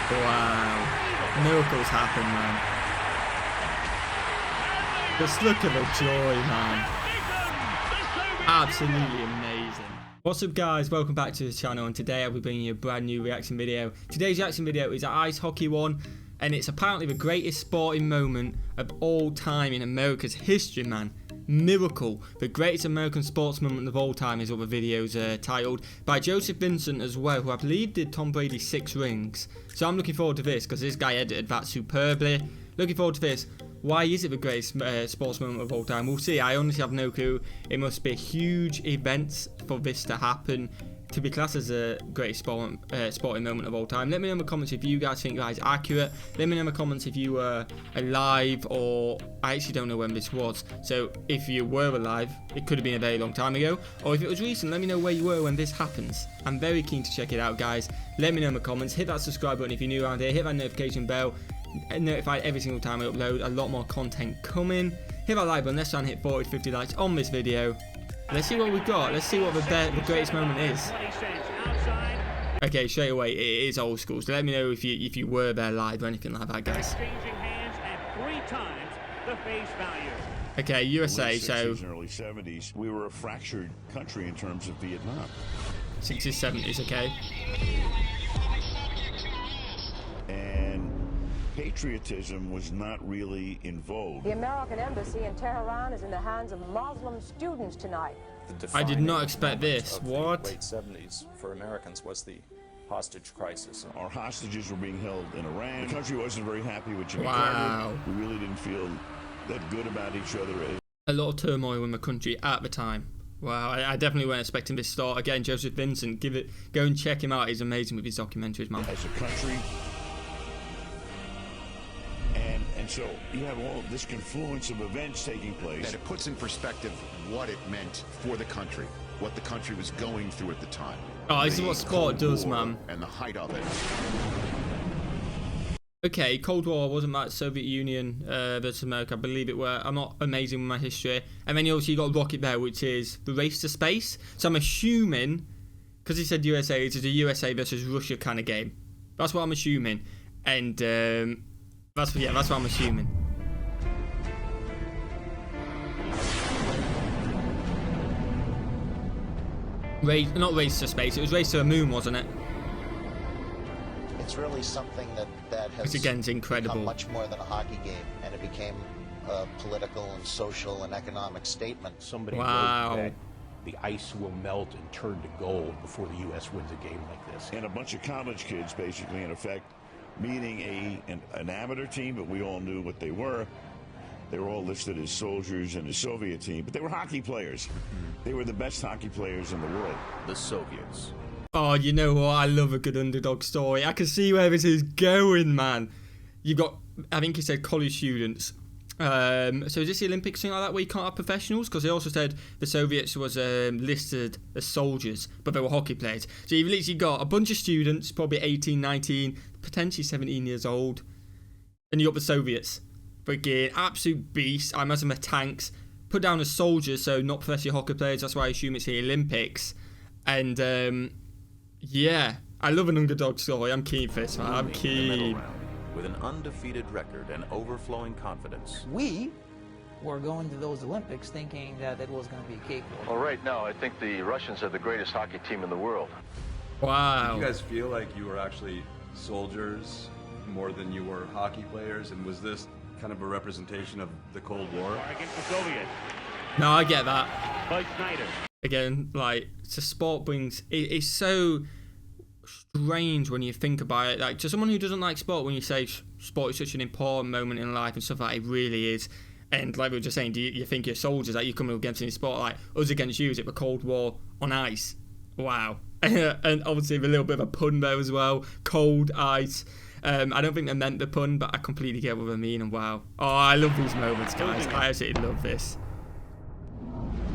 Wow. Miracles happen, man. Just look at the joy, man. Absolutely amazing. What's up, guys? Welcome back to the channel, and today I'll be bringing you a brand new reaction video. Today's reaction video is an ice hockey one, and it's apparently the greatest sporting moment of all time in America's history, man. Miracle, the greatest American sports moment of all time is what the video's titled, by Joseph Vincent as well, who I believe did Tom Brady's 6 rings. So I'm looking forward to this, because this guy edited that superbly. Looking forward to this. Why is it the greatest sports moment of all time? We'll see. I honestly have no clue. It must be a huge event for this to happen, to be classed as a greatest sporting moment of all time. Let me know in the comments if you guys think that is accurate. Let me know in the comments if you were alive, or I actually don't know when this was. So if you were alive, it could have been a very long time ago, or if it was recent, let me know where you were when this happens. I'm very keen to check it out, guys. Let me know in the comments. Hit that subscribe button if you're new around here. Hit that notification bell. Notified every single time I upload. A lot more content coming. Hit that like button. Let's try and hit 40 to 50 likes on this video. Let's see what we've got. Let's see what the greatest moment is. Okay, straight away, it is old school. So let me know if you were there live or anything like that, guys. Okay, USA. So early 70s, we were a fractured country in terms of Vietnam. 60s, 70s. Okay. And patriotism was not really in vogue. The American embassy in Tehran is in the hands of Muslim students tonight. I did not expect this. What? The late 70s for Americans was the hostage crisis. Our hostages were being held in Iran. The country wasn't very happy with Jimmy Wow. Carter. We really didn't feel that good about each other. A lot of turmoil in the country at the time. Wow, I definitely weren't expecting this start. Again, Joseph Vincent, go and check him out. He's amazing with his documentaries, man. As a country. And so you have all this confluence of events taking place. That it puts in perspective what it meant for the country, what the country was going through at the time. Oh, this is what sport does, man. And the height of it. Okay, Cold War wasn't that Soviet Union versus America, I believe it were. I'm not amazing with my history. And then you also got Rocket Bear, which is the race to space. So I'm assuming, because he said USA, it is a USA versus Russia kind of game. That's what I'm assuming. And that's what I'm assuming. Not race to space. It was race to the moon, wasn't it? It's really something that has again, it's incredible. become much more than a hockey game, and it became a political and social and economic statement. Somebody wrote that the ice will melt and turn to gold before the U.S. wins a game like this. And a bunch of college kids, basically, in effect, meeting an amateur team, but we all knew what they were. They were all listed as soldiers in the Soviet team, but they were hockey players. They were the best hockey players in the world. The Soviets. Oh, you know what? I love a good underdog story. I can see where this is going, man. You've got, I think he said college students. So is this the Olympics thing like that where you can't have professionals? Because they also said the Soviets was listed as soldiers, but they were hockey players. So you've literally got a bunch of students, probably 18, 19, potentially 17 years old. And you got the Soviets. Freaking absolute beasts. I imagine they're tanks. Put down as soldiers, so not professional hockey players. That's why I assume it's the Olympics. And yeah, I love an underdog story. I'm keen for this, man. I'm keen. With an undefeated record and overflowing confidence. We were going to those Olympics thinking that it was going to be a cakewalk. Well, right now, I think the Russians are the greatest hockey team in the world. Wow. Did you guys feel like you were actually soldiers more than you were hockey players? And was this kind of a representation of the Cold War? Against the Soviets. No, I get that. Bud Snyder. Again, like, the sport brings... It's so strange when you think about it. Like, to someone who doesn't like sport, when you say sport is such an important moment in life and stuff like that, it really is. And like we were just saying, do you think you're soldiers that you come against in sport? Like, us against you, is it the Cold War on ice? Wow. And obviously a little bit of a pun there as well. Cold ice. I don't think they meant the pun, but I completely get what they mean, and wow. Oh, I love these moments, guys. I absolutely love this.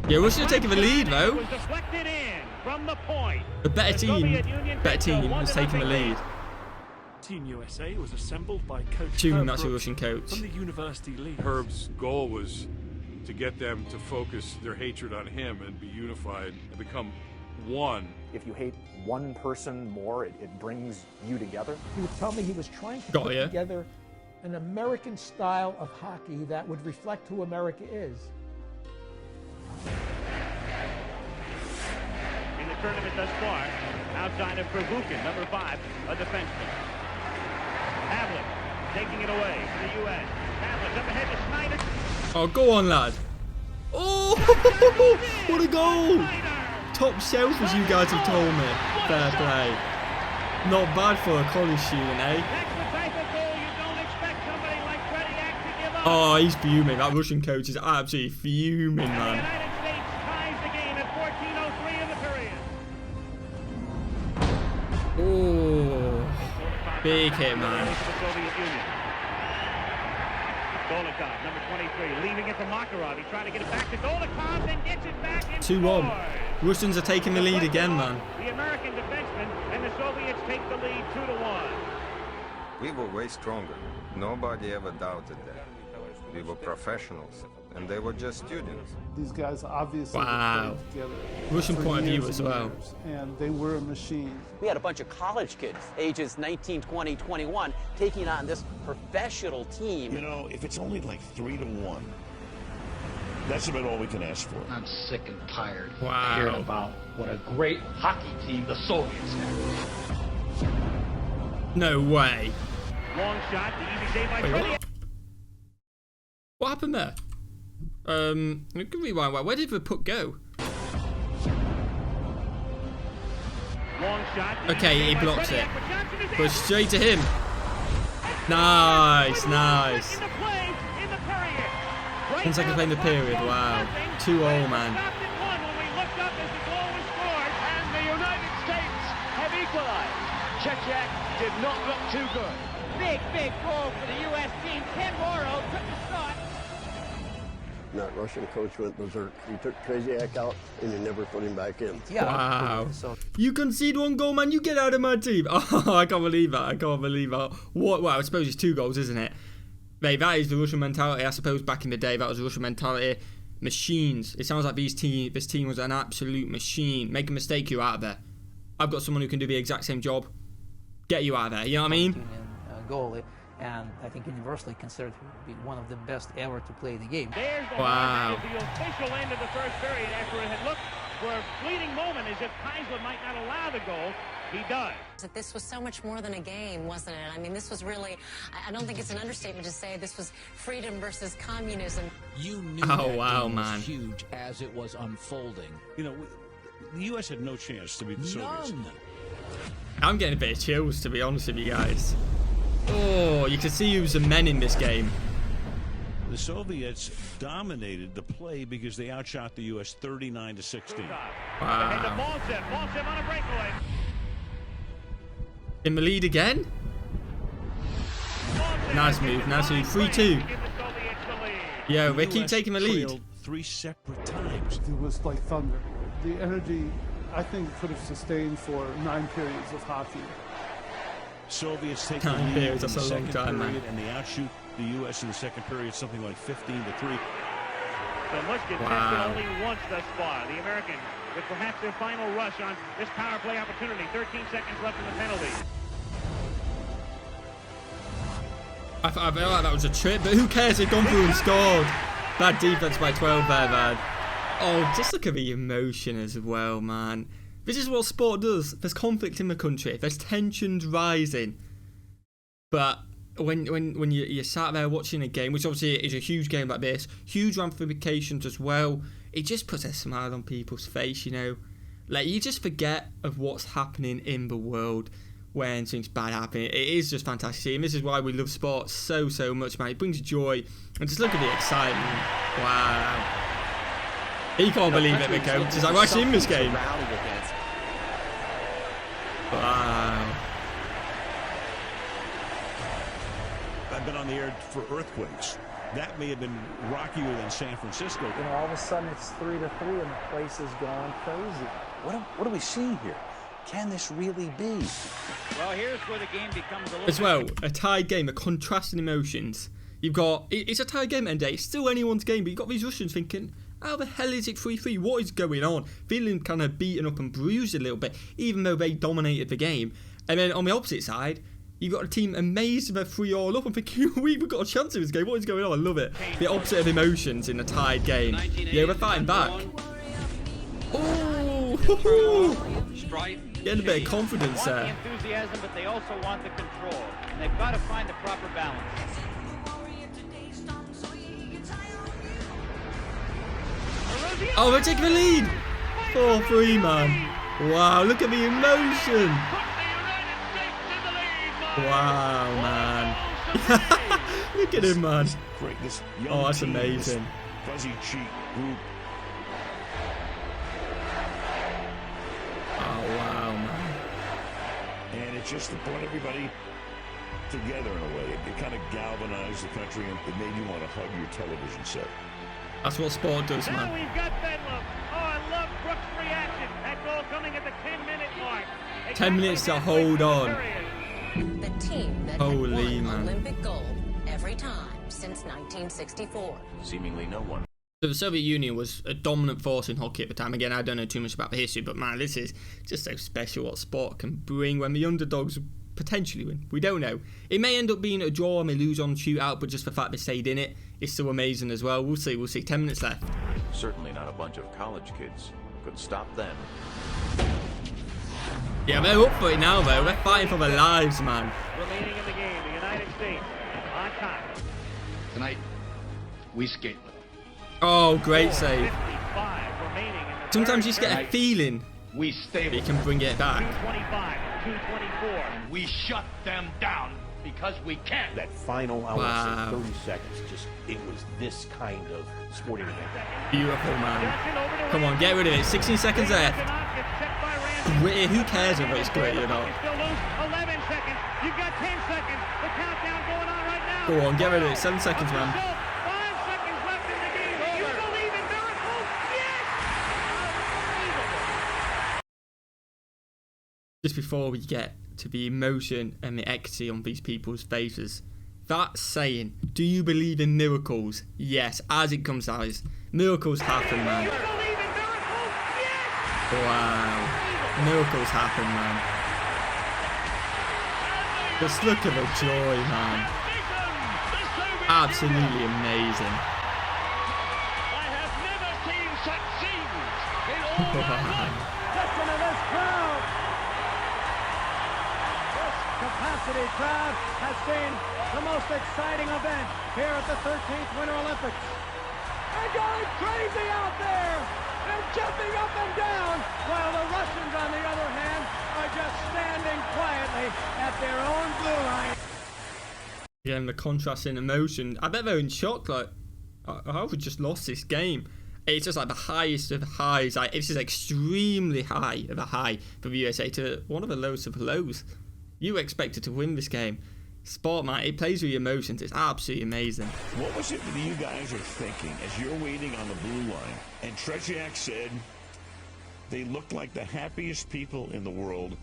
Yeah, Russia's taking the lead, though. The better team is taking the lead. Team USA was assembled by Coach Assuming that's a Russian coach. from the University League. Herb's goal was to get them to focus their hatred on him and be unified and become one. If you hate one person more, it brings you together. He would tell me he was trying to Got put ya. together an American style of hockey that would reflect who America is. In the tournament thus far, outside of Pervukin, number 5, a defenseman. Pavlik taking it away for the U.S. Pavlik up ahead to Snyder. Oh, go on, lad. Oh, what a goal. Top shelf, as you guys have told me. Fair play. Not bad for a college student, eh? That's the type of goal you don't expect somebody like Tretiak to give up. Oh, he's fuming. That Russian coach is absolutely fuming, The man. United States ties the game at 14:03 in the period. Oh, big hit, man. Golikov, number 23, leaving it for Makarov. He's trying to get it back to Golikov, then gets it back and 2-1. scores. Russians are taking the lead again, man. The American defenseman and the Soviets take the lead 2-1. We were way stronger. Nobody ever doubted that. We were professionals, and they were just students. These guys obviously Wow. played together. Russian for point of view years as and well. years, and they were a machine. We had a bunch of college kids, ages 19, 20, 21, taking on this professional team. You know, if it's only like 3-1, that's about all we can ask for. I'm sick and tired Wow. of hearing about what a great hockey team the Soviets have. No way. Long shot, the easy save by Wait, Tretiak. What happened there? We can rewind. Where did the puck go? Long shot, the Okay, easy he save by blocks it. Tretiak, but Johnson is But in. straight to him. Nice, nice. Into play in the period. Right 10 seconds now, playing the period. clock Wow. shows nothing, 2-0, but man. it stopped at 1 when we looked up as the goal was scored. And the United States have equalized. Chechak did not look too good. Big goal for the U.S. team. Ken Morrow took the shot. That Russian coach went berserk. He took Tretiak out and he never put him back in. Yeah. Wow. So You concede 1 goal, man. You get out of my team. Oh, I can't believe that. I can't believe that. What? Well, I suppose it's 2 goals, isn't it? Mate, that is the Russian mentality. I suppose back in the day, that was the Russian mentality. Machines. It sounds like this team was an absolute machine. Make a mistake, you're out of there. I've got someone who can do the exact same job. Get you out of there. You know what I mean? goalie, and I think universally considered to be one of the best ever to play the game. There's the wow. That is the official end of the first period after it had looked for a fleeting moment as if Kaiser might not allow the goal. He does. This was so much more than a game, wasn't it? I mean, this was really, I don't think it's an understatement to say this was freedom versus communism. You knew that game was huge as it was unfolding. You know, the U.S. had no chance to beat the Soviets. I'm getting a bit of chills, to be honest with you guys. Oh, you can see who's the men in this game. The Soviets dominated the play because they outshot the U.S. 39-16. Wow. Maltsev on a breakaway. In the lead again? Nice move, nice move. 3-2. Yeah, they keep taking the lead. 3 separate times. It was like thunder. The energy, I think, could have sustained for 9 periods of hockey. Soviets take the 9 lead periods, in the that's a long second time, period, man. and they outshoot the U.S. in the second period, something like 15-3. The Muskets Wow. tested only once thus far. The Americans with perhaps their final rush on this power play opportunity. 13 seconds left in the penalty. I felt like that was a trip, but who cares? They've gone through and scored. Bad defense by 12 there, man. Oh, just look at the emotion as well, man. This is what sport does. There's conflict in the country. There's tensions rising. But when you're sat there watching a game, which obviously is a huge game like this, huge ramifications as well, it just puts a smile on people's face, you know. Like, you just forget of what's happening in the world when things bad happen. It is just fantastic. And this is why we love sports so much, man. It brings joy. And just look at the excitement. Wow. He can't believe it, the coach. He's like, right in this game. Wow. I've been on the air for earthquakes. That may have been rockier than San Francisco. You know, all of a sudden it's 3-3 and the place is going crazy. What are we seeing here? Can this really be? Well, here's where the game becomes a little As well, a tied game, a contrasting emotions. You've got, it's a tied game at the end of the day. It's still anyone's game, but you've got these Russians thinking, How the hell is it 3-3? What is going on? Feeling kind of beaten up and bruised a little bit, even though they dominated the game. And then on the opposite side, you've got a team amazed they're 3-all up. I'm thinking, we've got a chance in this game. What is going on? I love it. The opposite of emotions in a tied game. Yeah, we're fighting back. Oh, getting a bit of confidence there. Enthusiasm, but they also want the control. And they've got to find the proper balance. Oh, they're taking the lead. 4-3, man. Wow, look at the emotion. Wow, man. Look at him, man. Oh, that's amazing. Fuzzy cheek group. Oh, wow, man. And it's just to brought everybody together in a way. It kind of galvanized the country, and it made you want to hug your television set. That's what sport does, Now man. we've got Bedlam. Oh, I love Brooks' reaction. That goal coming at the 10-minute mark. 10 minutes to hold on. The team that Holy had won man. Olympic gold every time since 1964. Seemingly no one. So the Soviet Union was a dominant force in hockey at the time. Again, I don't know too much about the history, but man, this is just so special what sport can bring when the underdogs potentially win. We don't know. It may end up being a draw, may lose on shootout, but just the fact they stayed in it is still amazing as well. We'll see. 10 minutes left. Certainly not a bunch of college kids could stop them. Yeah, they're up for it now, though. They're fighting for their lives, man. Remaining in the game, the United States on top. Tonight, we skate with them. Oh, great save. 55 remaining in the Sometimes you just get a feeling we stay that you with can bring it back. 225, 224. We shut them down because we can. That final, I Wow. want to say 30 seconds, it was this kind of sporting event. Beautiful, man. Come on, get rid of it. 16 seconds left. Gritty. Who cares whether it's gritty or not? 11 seconds. You've got 10 seconds. The countdown going on right now. Go on, get rid of it. 7 seconds, man. 5 seconds left in the game. You believe in miracles? Yes! Just before we get to the emotion and the ecstasy on these people's faces, that saying, do you believe in miracles? Yes, as it comes out, miracles happen, man. Wow. Miracles happen, man. Just look at the joy, man. Absolutely amazing. I have never seen such scenes in all my life. Listen to this crowd. This capacity crowd has seen the most exciting event here at the 13th Winter Olympics. They're going crazy out there. They're jumping up and down, while the Russians, on the other hand, are just standing quietly at their own blue line. Again, the contrast in emotion. I bet they're in shock. Like, how have we just lost this game? It's just like the highest of highs. Like, this is extremely high of a high for the USA to one of the lowest of lows. You expected to win this game. Sport, man, it plays with your emotions. It's absolutely amazing. What was it that you guys are thinking as you're waiting on the blue line? And Tretiak said they looked like the happiest people in the world.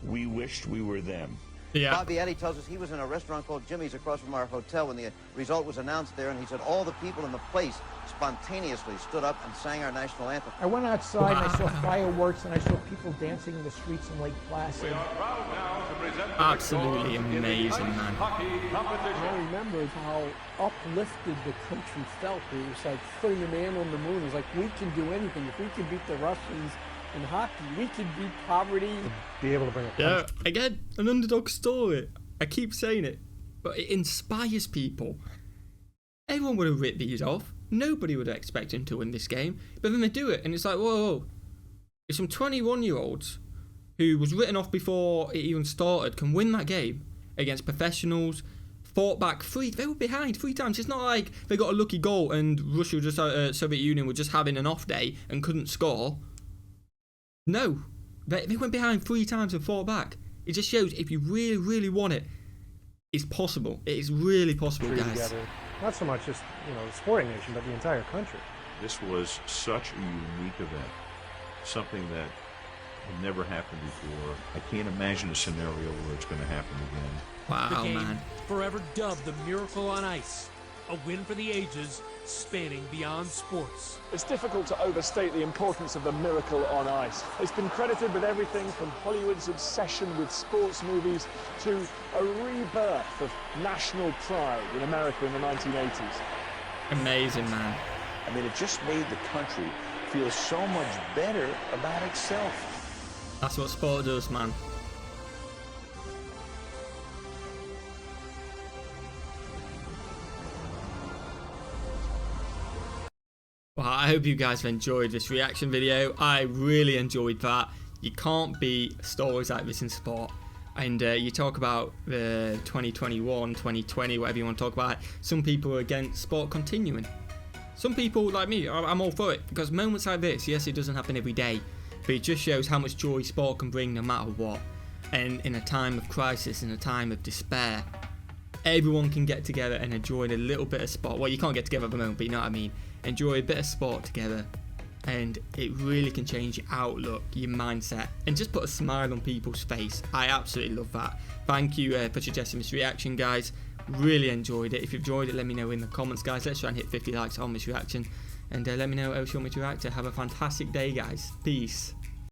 We wished we were them. Yeah. Bobby Eddie tells us he was in a restaurant called Jimmy's across from our hotel when the result was announced there, and he said all the people in the place spontaneously stood up and sang our national anthem. I went outside and I saw fireworks and I saw people dancing in the streets in Lake Placid. Absolutely amazing, man. I remember how uplifted the country felt. It was like putting a man on the moon. It was like, we can do anything. If we can beat the Russians in hockey, we can beat poverty. Be able to bring it. Yeah, again, an underdog story. I keep saying it, but it inspires people. Everyone would have ripped these off. Nobody would have expected him to win this game. But then they do it, and it's like, whoa. It's some 21-year-olds who was written off before it even started can win that game against professionals, fought back they were behind 3 times. It's not like they got a lucky goal and Russia, Soviet Union were just having an off day and couldn't score. No. They went behind 3 times and fought back. It just shows if you really, really want it, it's possible. It is really possible, guys. Together. Not so much just, the sporting nation, but the entire country. This was such a unique event, something that had never happened before. I can't imagine a scenario where it's going to happen again. Wow, the game, man. forever dubbed the Miracle on Ice, A win for the ages, spanning beyond sports. It's difficult to overstate the importance of the miracle on ice. It's been credited with everything from Hollywood's obsession with sports movies to a rebirth of national pride in America in the 1980s. Amazing, man. I mean, it just made the country feel so much better about itself. That's what sport does, man. Well, I hope you guys have enjoyed this reaction video. I really enjoyed that. You can't beat stories like this in sport. And you talk about the 2021, 2020, whatever you want to talk about. Some people are against sport continuing. Some people, like me, I'm all for it. Because moments like this, yes, it doesn't happen every day. But it just shows how much joy sport can bring no matter what. And in a time of crisis, in a time of despair, everyone can get together and enjoy a little bit of sport. Well, you can't get together at the moment, but you know what I mean. Enjoy a bit of sport together, and it really can change your outlook, your mindset, and just put a smile on people's face. I absolutely love that. Thank you for suggesting this reaction, guys. Really enjoyed it. If you've enjoyed it, let me know in the comments, guys. Let's try and hit 50 likes on this reaction, and let me know what else you want me to react to. Have a fantastic day, guys. Peace.